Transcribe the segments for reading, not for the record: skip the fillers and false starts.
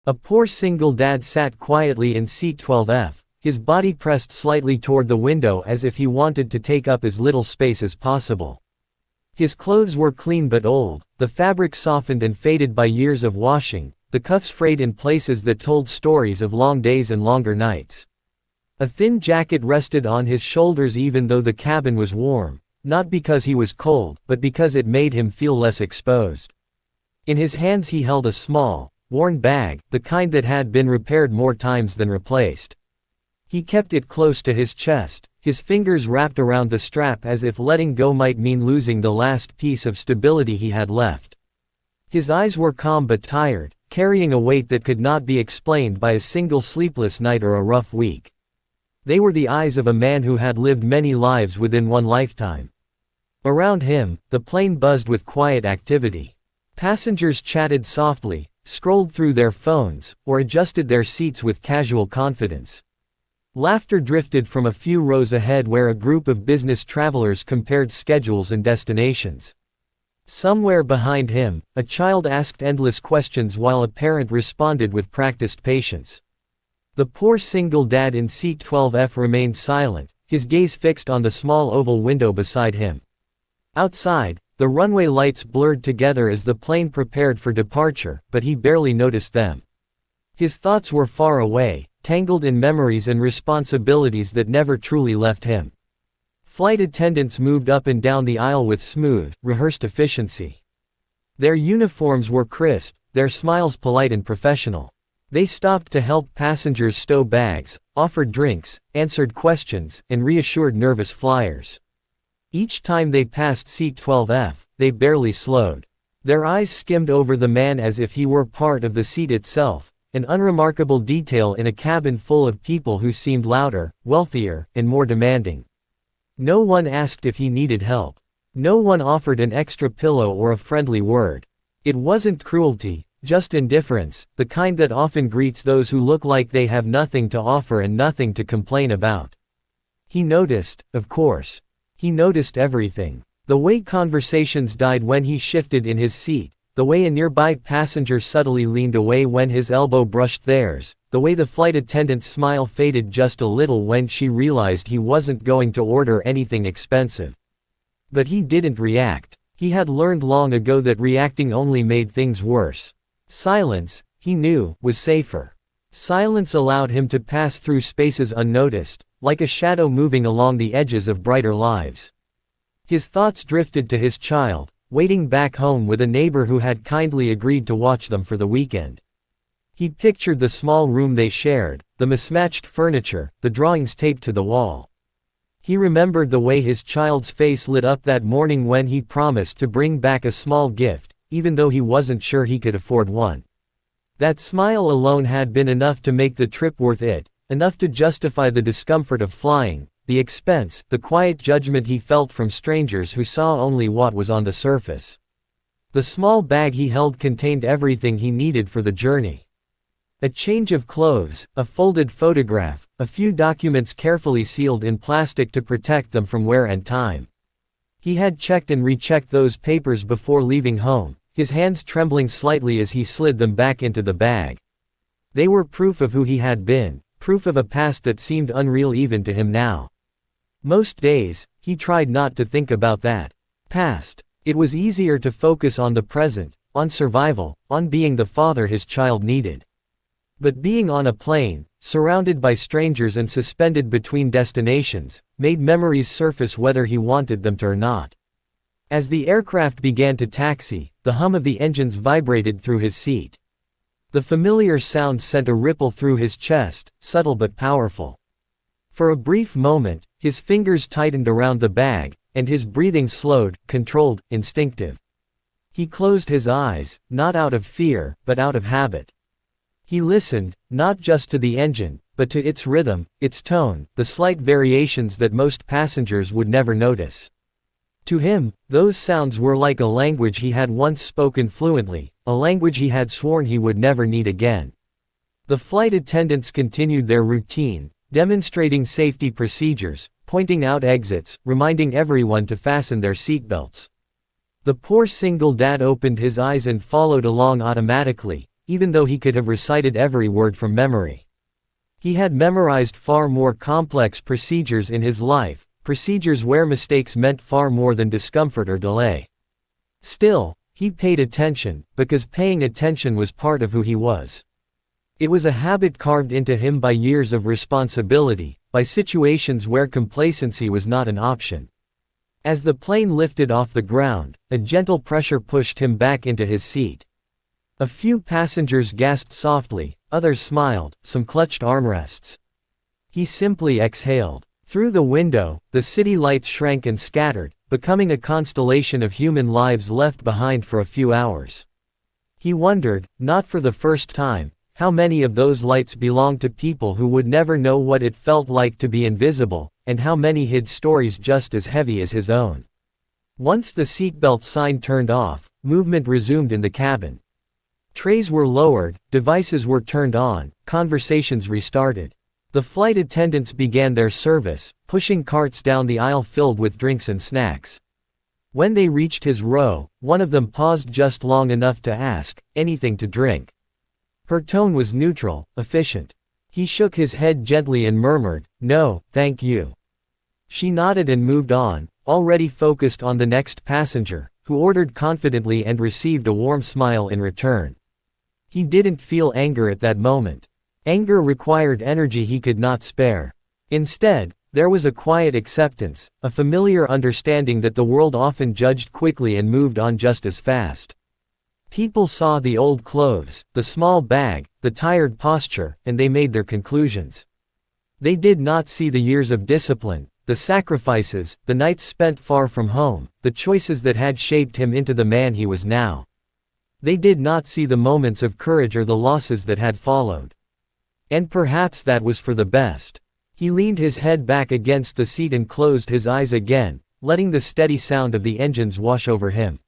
A poor single dad sat quietly in seat 12F, his body pressed slightly toward the window as if he wanted to take up as little space as possible. His clothes were clean but old, the fabric softened and faded by years of washing, the cuffs frayed in places that told stories of long days and longer nights. A thin jacket rested on his shoulders even though the cabin was warm, not because he was cold, but because it made him feel less exposed. In his hands he held a small, worn bag, the kind that had been repaired more times than replaced. He kept it close to his chest, his fingers wrapped around the strap as if letting go might mean losing the last piece of stability he had left. His eyes were calm but tired, carrying a weight that could not be explained by a single sleepless night or a rough week. They were the eyes of a man who had lived many lives within one lifetime. Around him, the plane buzzed with quiet activity. Passengers chatted softly, scrolled through their phones, or adjusted their seats with casual confidence. Laughter drifted from a few rows ahead where a group of business travelers compared schedules and destinations. Somewhere behind him, a child asked endless questions while a parent responded with practiced patience. The poor single dad in seat 12F remained silent, his gaze fixed on the small oval window beside him. Outside, the runway lights blurred together as the plane prepared for departure, but he barely noticed them. His thoughts were far away, tangled in memories and responsibilities that never truly left him. Flight attendants moved up and down the aisle with smooth, rehearsed efficiency. Their uniforms were crisp, their smiles polite and professional. They stopped to help passengers stow bags, offered drinks, answered questions, and reassured nervous flyers. Each time they passed seat 12F, they barely slowed. Their eyes skimmed over the man as if he were part of the seat itself, an unremarkable detail in a cabin full of people who seemed louder, wealthier, and more demanding. No one asked if he needed help. No one offered an extra pillow or a friendly word. It wasn't cruelty, just indifference, the kind that often greets those who look like they have nothing to offer and nothing to complain about. He noticed, of course. He noticed everything. The way conversations died when he shifted in his seat, the way a nearby passenger subtly leaned away when his elbow brushed theirs, the way the flight attendant's smile faded just a little when she realized he wasn't going to order anything expensive. But he didn't react. He had learned long ago that reacting only made things worse. Silence, he knew, was safer. Silence allowed him to pass through spaces unnoticed, like a shadow moving along the edges of brighter lives. His thoughts drifted to his child, waiting back home with a neighbor who had kindly agreed to watch them for the weekend. He pictured the small room they shared, the mismatched furniture, the drawings taped to the wall. He remembered the way his child's face lit up that morning when he promised to bring back a small gift, even though he wasn't sure he could afford one. That smile alone had been enough to make the trip worth it, enough to justify the discomfort of flying, the expense, the quiet judgment he felt from strangers who saw only what was on the surface. The small bag he held contained everything he needed for the journey. A change of clothes, a folded photograph, a few documents carefully sealed in plastic to protect them from wear and time. He had checked and rechecked those papers before leaving home, his hands trembling slightly as he slid them back into the bag. They were proof of who he had been, proof of a past that seemed unreal even to him now. Most days, he tried not to think about that past. It was easier to focus on the present, on survival, on being the father his child needed. But being on a plane, surrounded by strangers and suspended between destinations, made memories surface whether he wanted them to or not. As the aircraft began to taxi, the hum of the engines vibrated through his seat. The familiar sound sent a ripple through his chest, subtle but powerful. For a brief moment, his fingers tightened around the bag, and his breathing slowed, controlled, instinctive. He closed his eyes, not out of fear, but out of habit. He listened, not just to the engine, but to its rhythm, its tone, the slight variations that most passengers would never notice. To him, those sounds were like a language he had once spoken fluently, a language he had sworn he would never need again. The flight attendants continued their routine, demonstrating safety procedures, pointing out exits, reminding everyone to fasten their seatbelts. The poor single dad opened his eyes and followed along automatically, even though he could have recited every word from memory. He had memorized far more complex procedures in his life, procedures where mistakes meant far more than discomfort or delay. Still, he paid attention, because paying attention was part of who he was. It was a habit carved into him by years of responsibility, by situations where complacency was not an option. As the plane lifted off the ground, a gentle pressure pushed him back into his seat. A few passengers gasped softly, others smiled, some clutched armrests. He simply exhaled. Through the window, the city lights shrank and scattered, becoming a constellation of human lives left behind for a few hours. He wondered, not for the first time, how many of those lights belonged to people who would never know what it felt like to be invisible, and how many hid stories just as heavy as his own. Once the seatbelt sign turned off, movement resumed in the cabin. Trays were lowered, devices were turned on, conversations restarted. The flight attendants began their service, pushing carts down the aisle filled with drinks and snacks. When they reached his row, one of them paused just long enough to ask, "Anything to drink?" Her tone was neutral, efficient. He shook his head gently and murmured, "No, thank you." She nodded and moved on, already focused on the next passenger, who ordered confidently and received a warm smile in return. He didn't feel anger at that moment. Anger required energy he could not spare. Instead, there was a quiet acceptance, a familiar understanding that the world often judged quickly and moved on just as fast. People saw the old clothes, the small bag, the tired posture, and they made their conclusions. They did not see the years of discipline, the sacrifices, the nights spent far from home, the choices that had shaped him into the man he was now. They did not see the moments of courage or the losses that had followed. And perhaps that was for the best. He leaned his head back against the seat and closed his eyes again, letting the steady sound of the engines wash over him.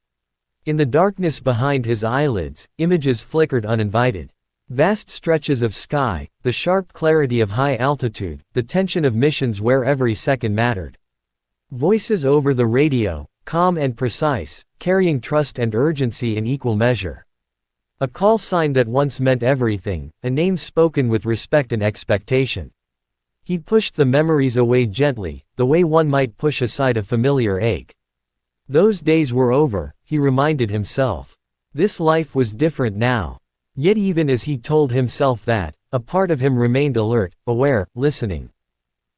In the darkness behind his eyelids, images flickered uninvited. Vast stretches of sky, the sharp clarity of high altitude, the tension of missions where every second mattered. Voices over the radio, calm and precise, carrying trust and urgency in equal measure. A call sign that once meant everything, a name spoken with respect and expectation. He pushed the memories away gently, the way one might push aside a familiar ache. Those days were over, he reminded himself. This life was different now. Yet even as he told himself that, a part of him remained alert, aware, listening.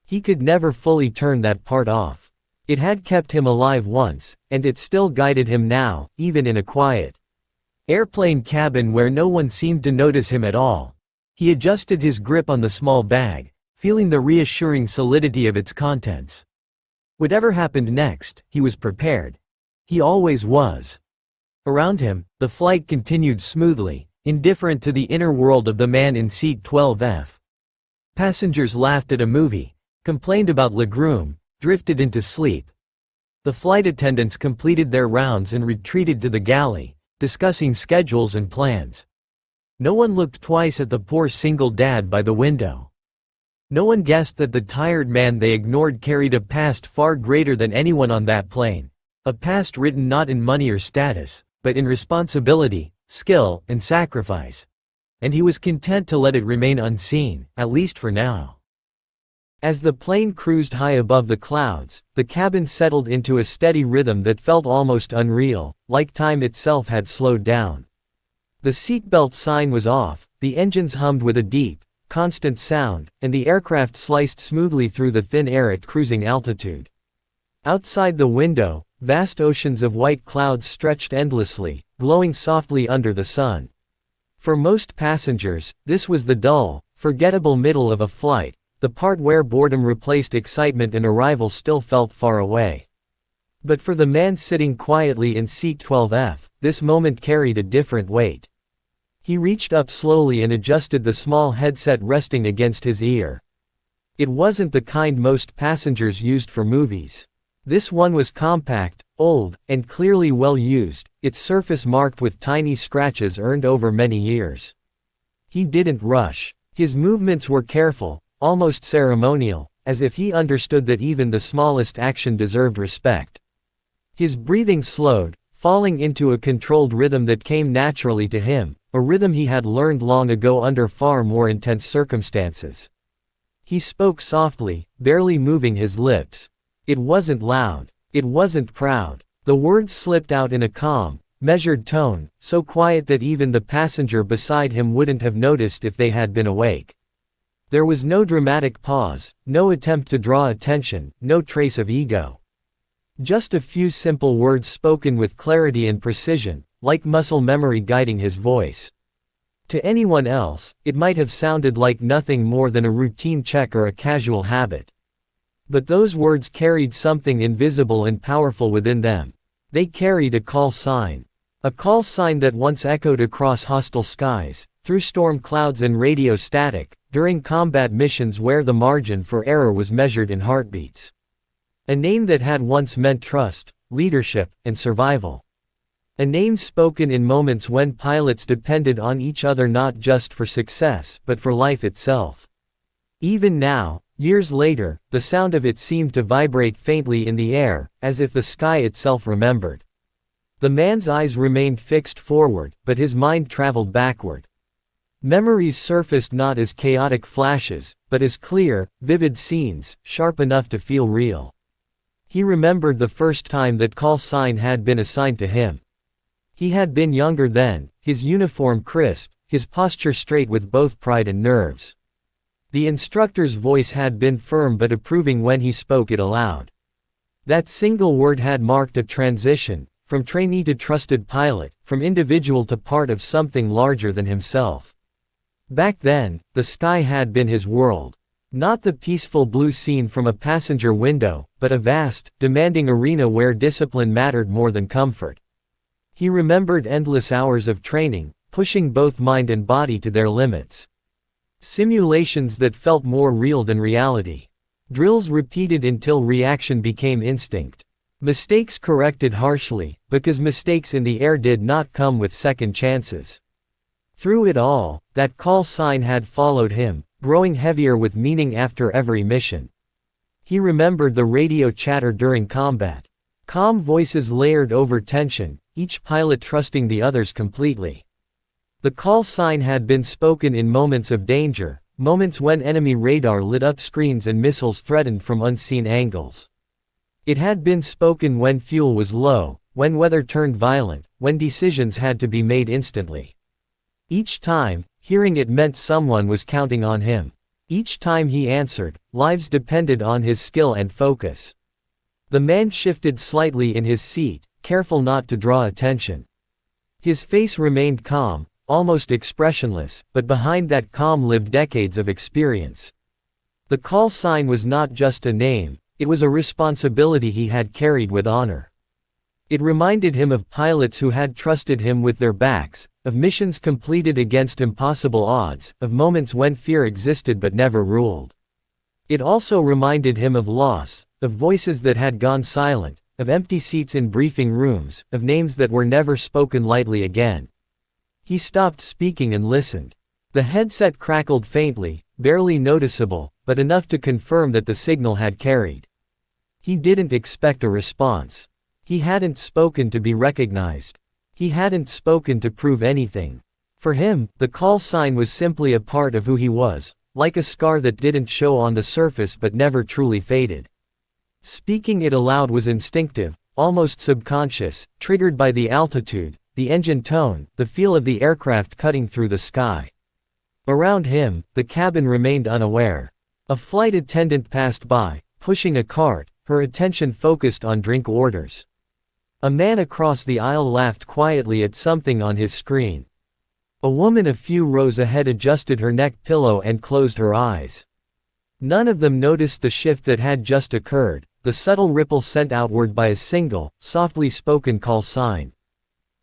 He could never fully turn that part off. It had kept him alive once, and it still guided him now, even in a quiet airplane cabin where no one seemed to notice him at all. He adjusted his grip on the small bag, feeling the reassuring solidity of its contents. Whatever happened next, he was prepared. He always was. Around him, the flight continued smoothly, indifferent to the inner world of the man in seat 12F. Passengers laughed at a movie, complained about legroom, drifted into sleep. The flight attendants completed their rounds and retreated to the galley, discussing schedules and plans. No one looked twice at the poor single dad by the window. No one guessed that the tired man they ignored carried a past far greater than anyone on that plane. A past written not in money or status, but in responsibility, skill, and sacrifice. And he was content to let it remain unseen, at least for now. As the plane cruised high above the clouds, the cabin settled into a steady rhythm that felt almost unreal, like time itself had slowed down. The seatbelt sign was off, the engines hummed with a deep, constant sound, and the aircraft sliced smoothly through the thin air at cruising altitude. Outside the window, vast oceans of white clouds stretched endlessly, glowing softly under the sun. For most passengers, this was the dull, forgettable middle of a flight, the part where boredom replaced excitement and arrival still felt far away. But for the man sitting quietly in seat 12F, this moment carried a different weight. He reached up slowly and adjusted the small headset resting against his ear. It wasn't the kind most passengers used for movies. This one was compact, old, and clearly well used, its surface marked with tiny scratches earned over many years. He didn't rush. His movements were careful, almost ceremonial, as if he understood that even the smallest action deserved respect. His breathing slowed, falling into a controlled rhythm that came naturally to him, a rhythm he had learned long ago under far more intense circumstances. He spoke softly, barely moving his lips. It wasn't loud. It wasn't proud. The words slipped out in a calm, measured tone, so quiet that even the passenger beside him wouldn't have noticed if they had been awake. There was no dramatic pause, no attempt to draw attention, no trace of ego. Just a few simple words spoken with clarity and precision, like muscle memory guiding his voice. To anyone else, it might have sounded like nothing more than a routine check or a casual habit. But those words carried something invisible and powerful within them. They carried a call sign. A call sign that once echoed across hostile skies, through storm clouds and radio static, during combat missions where the margin for error was measured in heartbeats. A name that had once meant trust, leadership, and survival. A name spoken in moments when pilots depended on each other not just for success, but for life itself. Even now, years later, the sound of it seemed to vibrate faintly in the air, as if the sky itself remembered. The man's eyes remained fixed forward, but his mind traveled backward. Memories surfaced not as chaotic flashes, but as clear, vivid scenes, sharp enough to feel real. He remembered the first time that call sign had been assigned to him. He had been younger then, his uniform crisp, his posture straight with both pride and nerves. The instructor's voice had been firm but approving when he spoke it aloud. That single word had marked a transition, from trainee to trusted pilot, from individual to part of something larger than himself. Back then, the sky had been his world. Not the peaceful blue scene from a passenger window, but a vast, demanding arena where discipline mattered more than comfort. He remembered endless hours of training, pushing both mind and body to their limits. Simulations that felt more real than reality. Drills repeated until reaction became instinct. Mistakes corrected harshly, because mistakes in the air did not come with second chances. Through it all, that call sign had followed him, growing heavier with meaning after every mission. He remembered the radio chatter during combat. Calm voices layered over tension, each pilot trusting the others completely. The call sign had been spoken in moments of danger, moments when enemy radar lit up screens and missiles threatened from unseen angles. It had been spoken when fuel was low, when weather turned violent, when decisions had to be made instantly. Each time, hearing it meant someone was counting on him. Each time he answered, lives depended on his skill and focus. The man shifted slightly in his seat, careful not to draw attention. His face remained calm, almost expressionless, but behind that calm lived decades of experience. The call sign was not just a name, it was a responsibility he had carried with honor. It reminded him of pilots who had trusted him with their backs, of missions completed against impossible odds, of moments when fear existed but never ruled. It also reminded him of loss, of voices that had gone silent, of empty seats in briefing rooms, of names that were never spoken lightly again. He stopped speaking and listened. The headset crackled faintly, barely noticeable, but enough to confirm that the signal had carried. He didn't expect a response. He hadn't spoken to be recognized. He hadn't spoken to prove anything. For him, the call sign was simply a part of who he was, like a scar that didn't show on the surface but never truly faded. Speaking it aloud was instinctive, almost subconscious, triggered by the altitude, the engine tone, the feel of the aircraft cutting through the sky. Around him, the cabin remained unaware. A flight attendant passed by, pushing a cart, her attention focused on drink orders. A man across the aisle laughed quietly at something on his screen. A woman a few rows ahead adjusted her neck pillow and closed her eyes. None of them noticed the shift that had just occurred, the subtle ripple sent outward by a single, softly spoken call sign.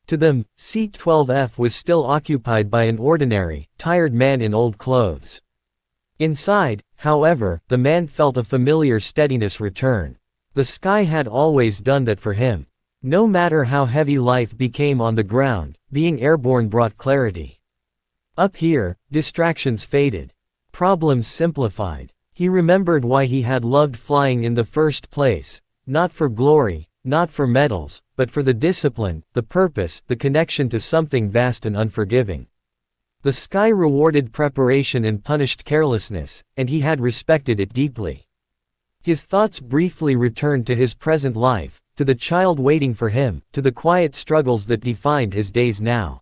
To them, Seat 12F was still occupied by an ordinary, tired man in old clothes. Inside, however, the man felt a familiar steadiness return. The sky had always done that for him. No matter how heavy life became on the ground, being airborne brought clarity. Up here, distractions faded. Problems simplified. He remembered why he had loved flying in the first place, not for glory, not for medals, but for the discipline, the purpose, the connection to something vast and unforgiving. The sky rewarded preparation and punished carelessness, and he had respected it deeply. His thoughts briefly returned to his present life, to the child waiting for him, to the quiet struggles that defined his days now.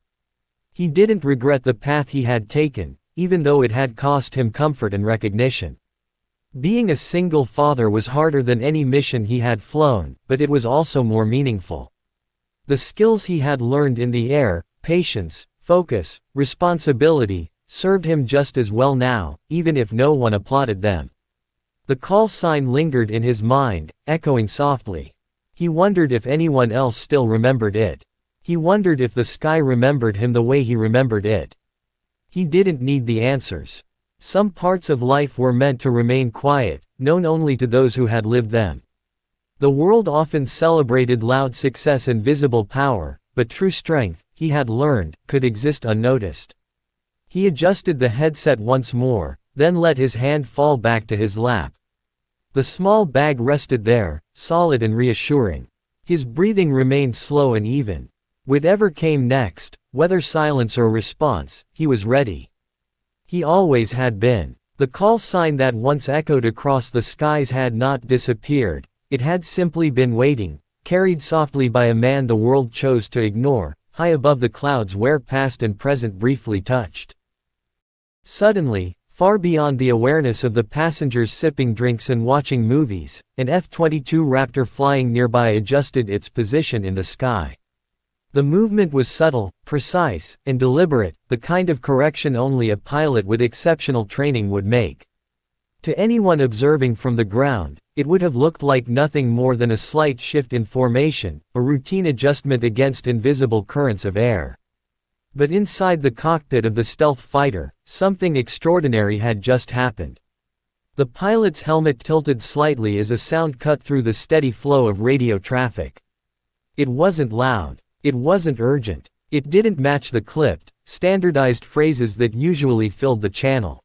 He didn't regret the path he had taken, even though it had cost him comfort and recognition. Being a single father was harder than any mission he had flown, but it was also more meaningful. The skills he had learned in the air, patience, focus, responsibility, served him just as well now, even if no one applauded them. The call sign lingered in his mind, echoing softly. He wondered if anyone else still remembered it. He wondered if the sky remembered him the way he remembered it. He didn't need the answers. Some parts of life were meant to remain quiet, known only to those who had lived them. The world often celebrated loud success and visible power, but true strength, he had learned, could exist unnoticed. He adjusted the headset once more, then let his hand fall back to his lap. The small bag rested there, solid and reassuring. His breathing remained slow and even. Whatever came next, whether silence or response, he was ready. He always had been. The call sign that once echoed across the skies had not disappeared, it had simply been waiting, carried softly by a man the world chose to ignore, high above the clouds where past and present briefly touched. Suddenly, far beyond the awareness of the passengers sipping drinks and watching movies, an F-22 Raptor flying nearby adjusted its position in the sky. The movement was subtle, precise, and deliberate, the kind of correction only a pilot with exceptional training would make. To anyone observing from the ground, it would have looked like nothing more than a slight shift in formation, a routine adjustment against invisible currents of air. But inside the cockpit of the stealth fighter, something extraordinary had just happened. The pilot's helmet tilted slightly as a sound cut through the steady flow of radio traffic. It wasn't loud. It wasn't urgent. It didn't match the clipped, standardized phrases that usually filled the channel.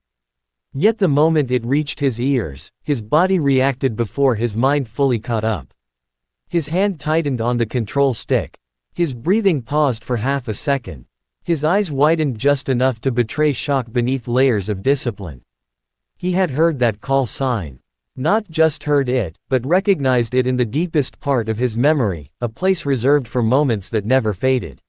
Yet the moment it reached his ears, his body reacted before his mind fully caught up. His hand tightened on the control stick. His breathing paused for half a second. His eyes widened just enough to betray shock beneath layers of discipline. He had heard that call sign. Not just heard it, but recognized it in the deepest part of his memory, a place reserved for moments that never faded.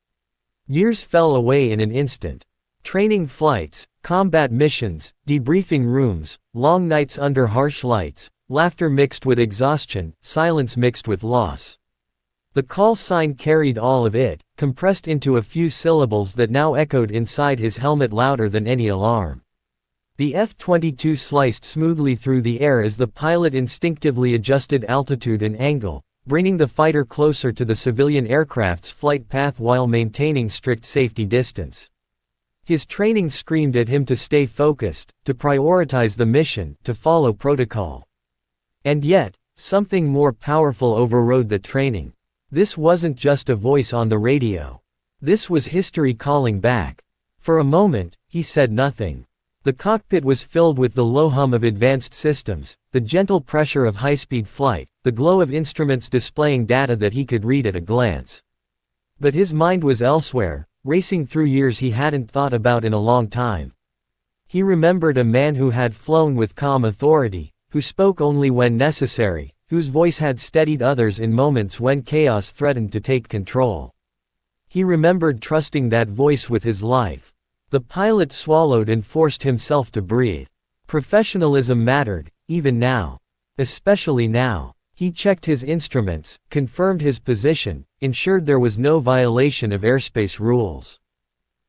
Years fell away in an instant. Training flights, combat missions, debriefing rooms, long nights under harsh lights, laughter mixed with exhaustion, silence mixed with loss. The call sign carried all of it, compressed into a few syllables that now echoed inside his helmet louder than any alarm. The F-22 sliced smoothly through the air as the pilot instinctively adjusted altitude and angle, bringing the fighter closer to the civilian aircraft's flight path while maintaining strict safety distance. His training screamed at him to stay focused, to prioritize the mission, to follow protocol. And yet, something more powerful overrode the training. This wasn't just a voice on the radio. This was history calling back. For a moment, he said nothing. The cockpit was filled with the low hum of advanced systems, the gentle pressure of high-speed flight, the glow of instruments displaying data that he could read at a glance. But his mind was elsewhere, racing through years he hadn't thought about in a long time. He remembered a man who had flown with calm authority, who spoke only when necessary, whose voice had steadied others in moments when chaos threatened to take control. He remembered trusting that voice with his life. The pilot swallowed and forced himself to breathe. Professionalism mattered, even now. Especially now. He checked his instruments, confirmed his position, ensured there was no violation of airspace rules.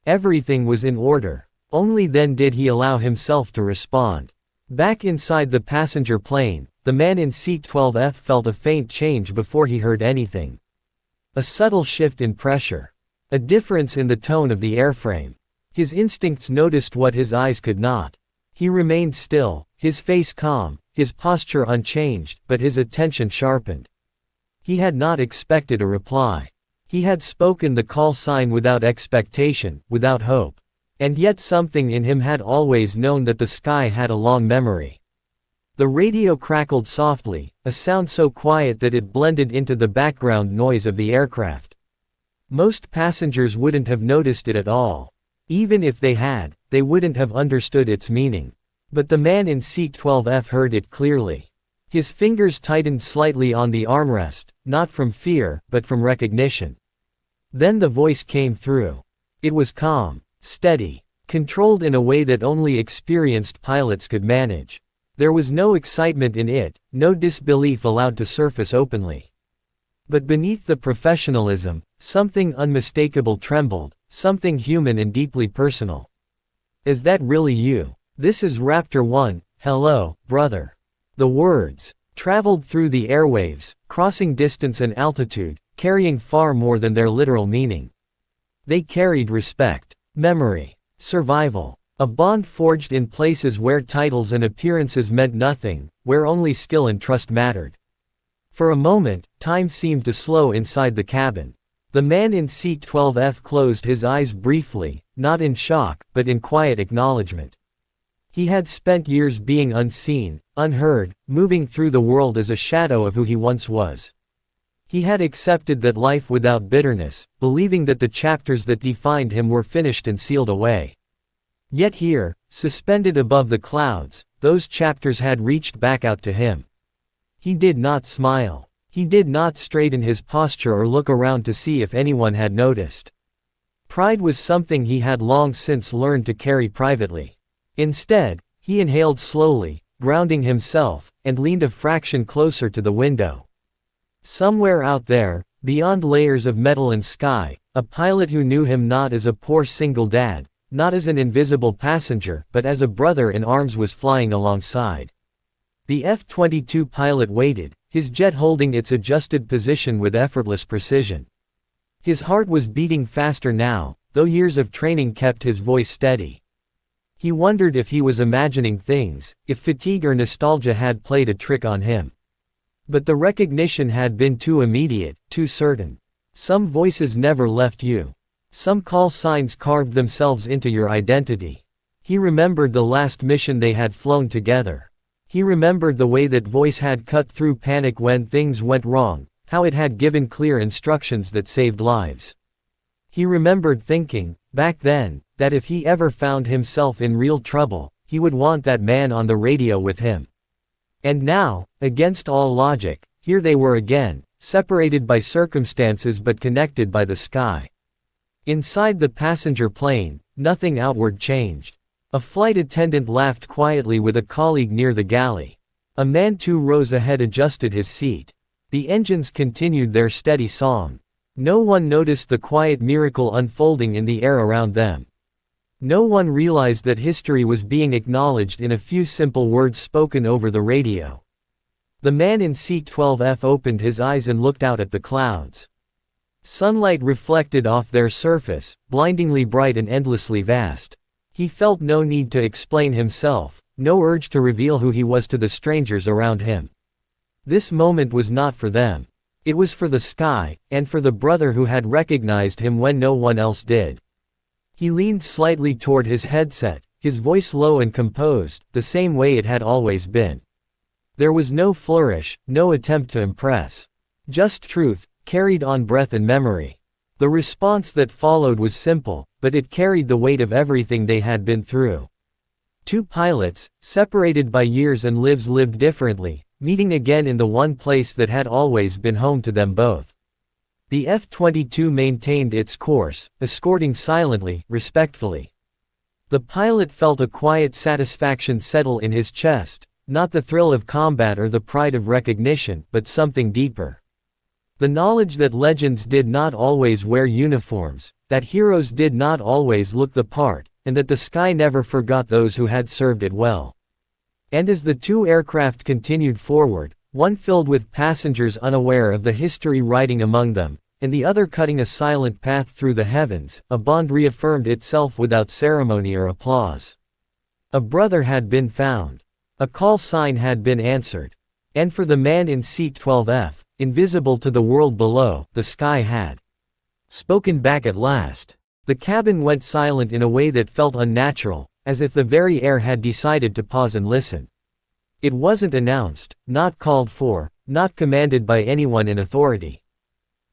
Everything was in order. Only then did he allow himself to respond. Back inside the passenger plane, the man in seat 12F felt a faint change before he heard anything. A subtle shift in pressure. A difference in the tone of the airframe. His instincts noticed what his eyes could not. He remained still, his face calm, his posture unchanged, but his attention sharpened. He had not expected a reply. He had spoken the call sign without expectation, without hope. And yet something in him had always known that the sky had a long memory. The radio crackled softly, a sound so quiet that it blended into the background noise of the aircraft. Most passengers wouldn't have noticed it at all. Even if they had, they wouldn't have understood its meaning. But the man in seat 12F heard it clearly. His fingers tightened slightly on the armrest, not from fear, but from recognition. Then the voice came through. It was calm, steady, controlled in a way that only experienced pilots could manage. There was no excitement in it, no disbelief allowed to surface openly. But beneath the professionalism, something unmistakable trembled, something human and deeply personal. Is that really you? This is Raptor 1, hello, brother. The words traveled through the airwaves, crossing distance and altitude, carrying far more than their literal meaning. They carried respect, memory, survival, a bond forged in places where titles and appearances meant nothing, where only skill and trust mattered. For a moment, time seemed to slow inside the cabin. The man in seat 12F closed his eyes briefly, not in shock, but in quiet acknowledgement. He had spent years being unseen, unheard, moving through the world as a shadow of who he once was. He had accepted that life without bitterness, believing that the chapters that defined him were finished and sealed away. Yet here, suspended above the clouds, those chapters had reached back out to him. He did not smile. He did not straighten his posture or look around to see if anyone had noticed. Pride was something he had long since learned to carry privately. Instead, he inhaled slowly, grounding himself, and leaned a fraction closer to the window. Somewhere out there, beyond layers of metal and sky, a pilot who knew him not as a poor single dad, not as an invisible passenger, but as a brother in arms was flying alongside. The F-22 pilot waited, his jet holding its adjusted position with effortless precision. His heart was beating faster now, though years of training kept his voice steady. He wondered if he was imagining things, if fatigue or nostalgia had played a trick on him. But the recognition had been too immediate, too certain. Some voices never left you. Some call signs carved themselves into your identity. He remembered the last mission they had flown together. He remembered the way that voice had cut through panic when things went wrong, how it had given clear instructions that saved lives. He remembered thinking, back then, that if he ever found himself in real trouble, he would want that man on the radio with him. And now, against all logic, here they were again, separated by circumstances but connected by the sky. Inside the passenger plane, nothing outward changed. A flight attendant laughed quietly with a colleague near the galley. A man 2 rows ahead adjusted his seat. The engines continued their steady song. No one noticed the quiet miracle unfolding in the air around them. No one realized that history was being acknowledged in a few simple words spoken over the radio. The man in seat 12F opened his eyes and looked out at the clouds. Sunlight reflected off their surface, blindingly bright and endlessly vast. He felt no need to explain himself, no urge to reveal who he was to the strangers around him. This moment was not for them. It was for the sky, and for the brother who had recognized him when no one else did. He leaned slightly toward his headset, his voice low and composed, the same way it had always been. There was no flourish, no attempt to impress. Just truth, carried on breath and memory. The response that followed was simple, but it carried the weight of everything they had been through. 2 pilots, separated by years and lives lived differently, meeting again in the one place that had always been home to them both. The F-22 maintained its course, escorting silently, respectfully. The pilot felt a quiet satisfaction settle in his chest, not the thrill of combat or the pride of recognition, but something deeper. The knowledge that legends did not always wear uniforms, that heroes did not always look the part, and that the sky never forgot those who had served it well. And as the 2 aircraft continued forward, one filled with passengers unaware of the history riding among them, and the other cutting a silent path through the heavens, a bond reaffirmed itself without ceremony or applause. A brother had been found. A call sign had been answered. And for the man in seat 12F, invisible to the world below, the sky had spoken back at last. The cabin went silent in a way that felt unnatural, as if the very air had decided to pause and listen. It wasn't announced, not called for, not commanded by anyone in authority.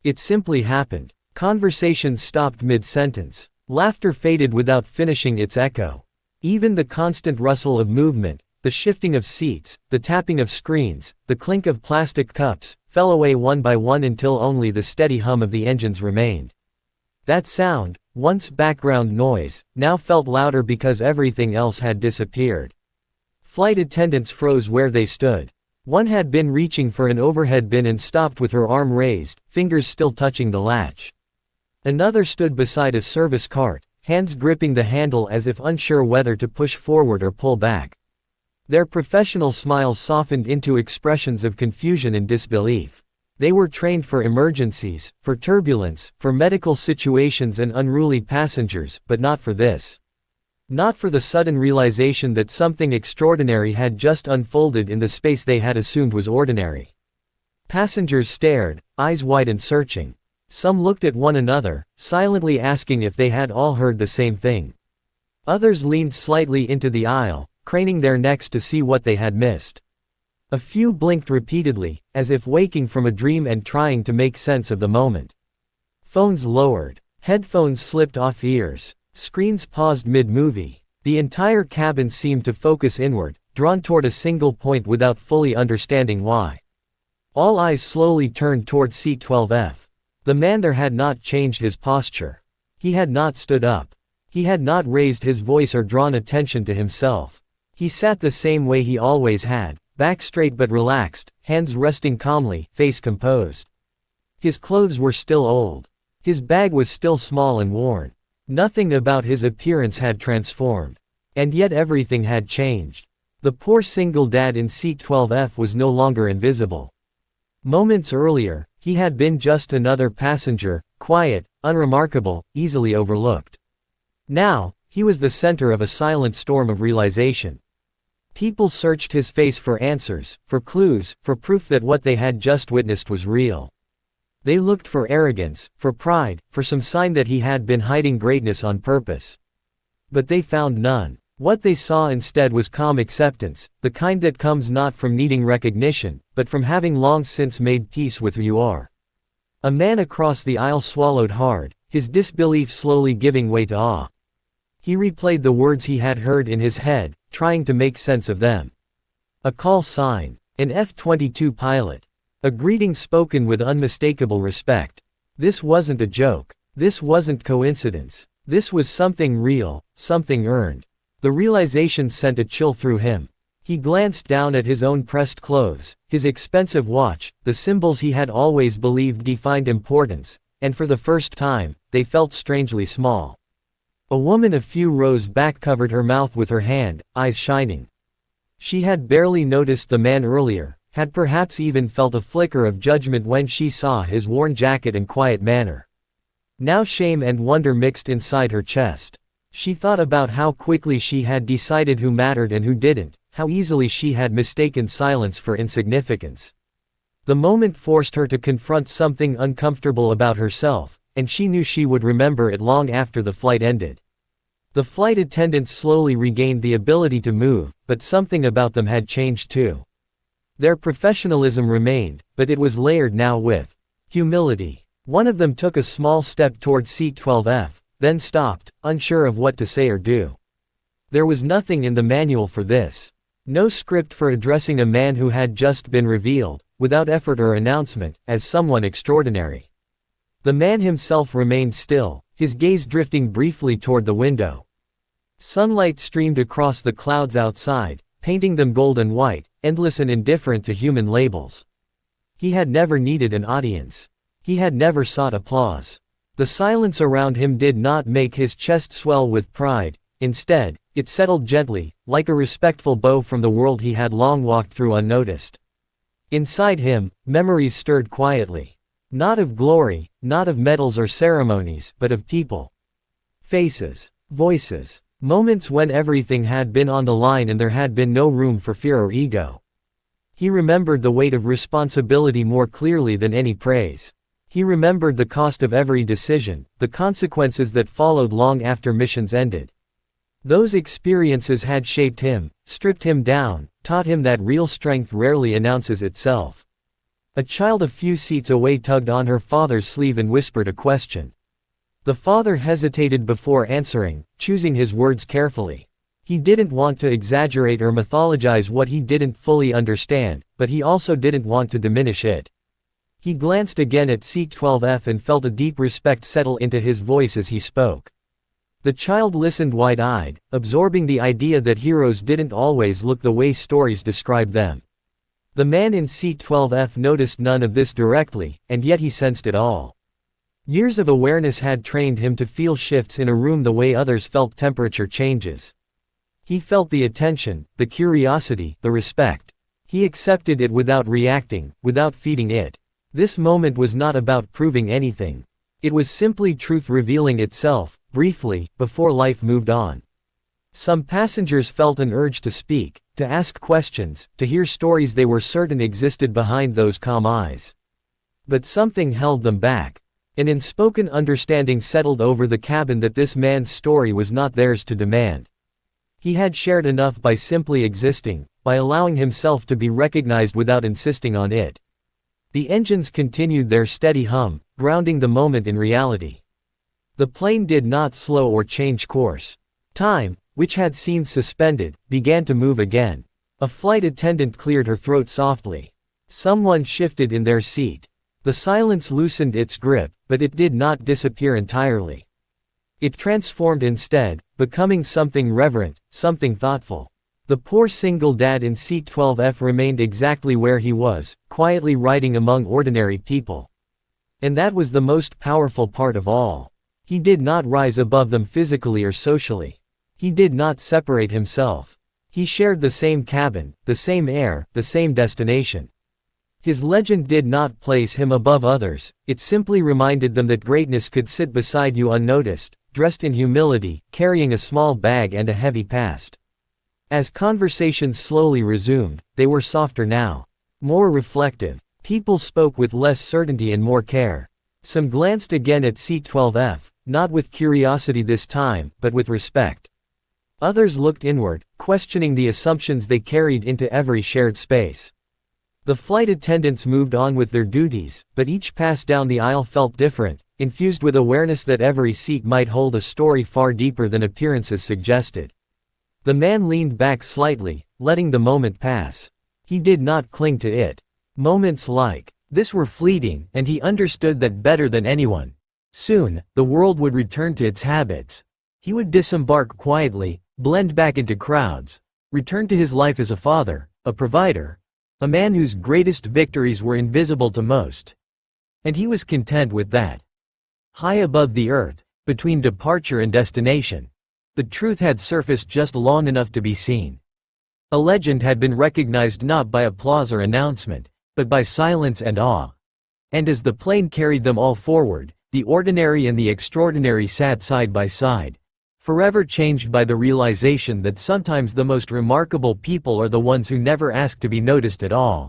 It simply happened. Conversations stopped mid-sentence. Laughter faded without finishing its echo. Even the constant rustle of movement, the shifting of seats, the tapping of screens, the clink of plastic cups, fell away one by one until only the steady hum of the engines remained. That sound, once background noise, now felt louder because everything else had disappeared. Flight attendants froze where they stood. One had been reaching for an overhead bin and stopped with her arm raised, fingers still touching the latch. Another stood beside a service cart, hands gripping the handle as if unsure whether to push forward or pull back. Their professional smiles softened into expressions of confusion and disbelief. They were trained for emergencies, for turbulence, for medical situations and unruly passengers, but not for this. Not for the sudden realization that something extraordinary had just unfolded in the space they had assumed was ordinary. Passengers stared, eyes wide and searching. Some looked at one another, silently asking if they had all heard the same thing. Others leaned slightly into the aisle, craning their necks to see what they had missed. A few blinked repeatedly, as if waking from a dream and trying to make sense of the moment. Phones lowered. Headphones slipped off ears. Screens paused mid-movie. The entire cabin seemed to focus inward, drawn toward a single point without fully understanding why. All eyes slowly turned toward seat 12F. The man there had not changed his posture. He had not stood up. He had not raised his voice or drawn attention to himself. He sat the same way he always had, back straight but relaxed, hands resting calmly, face composed. His clothes were still old. His bag was still small and worn. Nothing about his appearance had transformed. And yet everything had changed. The poor single dad in seat 12F was no longer invisible. Moments earlier, he had been just another passenger, quiet, unremarkable, easily overlooked. Now, he was the center of a silent storm of realization. People searched his face for answers, for clues, for proof that what they had just witnessed was real. They looked for arrogance, for pride, for some sign that he had been hiding greatness on purpose. But they found none. What they saw instead was calm acceptance, the kind that comes not from needing recognition, but from having long since made peace with who you are. A man across the aisle swallowed hard, his disbelief slowly giving way to awe. He replayed the words he had heard in his head, trying to make sense of them. A call sign. An F-22 pilot. A greeting spoken with unmistakable respect. This wasn't a joke. This wasn't coincidence. This was something real, something earned. The realization sent a chill through him. He glanced down at his own pressed clothes, his expensive watch, the symbols he had always believed defined importance, and for the first time, they felt strangely small. A woman a few rows back covered her mouth with her hand, eyes shining. She had barely noticed the man earlier, had perhaps even felt a flicker of judgment when she saw his worn jacket and quiet manner. Now shame and wonder mixed inside her chest. She thought about how quickly she had decided who mattered and who didn't, how easily she had mistaken silence for insignificance. The moment forced her to confront something uncomfortable about herself, and she knew she would remember it long after the flight ended. The flight attendants slowly regained the ability to move, but something about them had changed too. Their professionalism remained, but it was layered now with humility. One of them took a small step toward seat 12F, then stopped, unsure of what to say or do. There was nothing in the manual for this. No script for addressing a man who had just been revealed, without effort or announcement, as someone extraordinary. The man himself remained still, his gaze drifting briefly toward the window. Sunlight streamed across the clouds outside, painting them gold and white, endless and indifferent to human labels. He had never needed an audience. He had never sought applause. The silence around him did not make his chest swell with pride. Instead, it settled gently, like a respectful bow from the world he had long walked through unnoticed. Inside him, memories stirred quietly. Not of glory, not of medals or ceremonies, but of people. Faces. Voices. Moments when everything had been on the line and there had been no room for fear or ego. He remembered the weight of responsibility more clearly than any praise. He remembered the cost of every decision, the consequences that followed long after missions ended. Those experiences had shaped him, stripped him down, taught him that real strength rarely announces itself. A child a few seats away tugged on her father's sleeve and whispered a question. The father hesitated before answering, choosing his words carefully. He didn't want to exaggerate or mythologize what he didn't fully understand, but he also didn't want to diminish it. He glanced again at C-12F and felt a deep respect settle into his voice as he spoke. The child listened wide-eyed, absorbing the idea that heroes didn't always look the way stories describe them. The man in C-12F noticed none of this directly, and yet he sensed it all. Years of awareness had trained him to feel shifts in a room the way others felt temperature changes. He felt the attention, the curiosity, the respect. He accepted it without reacting, without feeding it. This moment was not about proving anything. It was simply truth revealing itself, briefly, before life moved on. Some passengers felt an urge to speak, to ask questions, to hear stories they were certain existed behind those calm eyes. But something held them back. An unspoken understanding settled over the cabin that this man's story was not theirs to demand. He had shared enough by simply existing, by allowing himself to be recognized without insisting on it. The engines continued their steady hum, grounding the moment in reality. The plane did not slow or change course. Time, which had seemed suspended, began to move again. A flight attendant cleared her throat softly. Someone shifted in their seat. The silence loosened its grip, but it did not disappear entirely. It transformed instead, becoming something reverent, something thoughtful. The poor single dad in C-12F remained exactly where he was, quietly riding among ordinary people. And that was the most powerful part of all. He did not rise above them physically or socially. He did not separate himself. He shared the same cabin, the same air, the same destination. His legend did not place him above others, it simply reminded them that greatness could sit beside you unnoticed, dressed in humility, carrying a small bag and a heavy past. As conversations slowly resumed, they were softer now. More reflective. People spoke with less certainty and more care. Some glanced again at C-12F, not with curiosity this time, but with respect. Others looked inward, questioning the assumptions they carried into every shared space. The flight attendants moved on with their duties, but each pass down the aisle felt different, infused with awareness that every seat might hold a story far deeper than appearances suggested. The man leaned back slightly, letting the moment pass. He did not cling to it. Moments like this were fleeting, and he understood that better than anyone. Soon, the world would return to its habits. He would disembark quietly, blend back into crowds, return to his life as a father, a provider, a man whose greatest victories were invisible to most. And he was content with that. High above the earth, between departure and destination, the truth had surfaced just long enough to be seen. A legend had been recognized not by applause or announcement, but by silence and awe. And as the plane carried them all forward, the ordinary and the extraordinary sat side by side, forever changed by the realization that sometimes the most remarkable people are the ones who never ask to be noticed at all.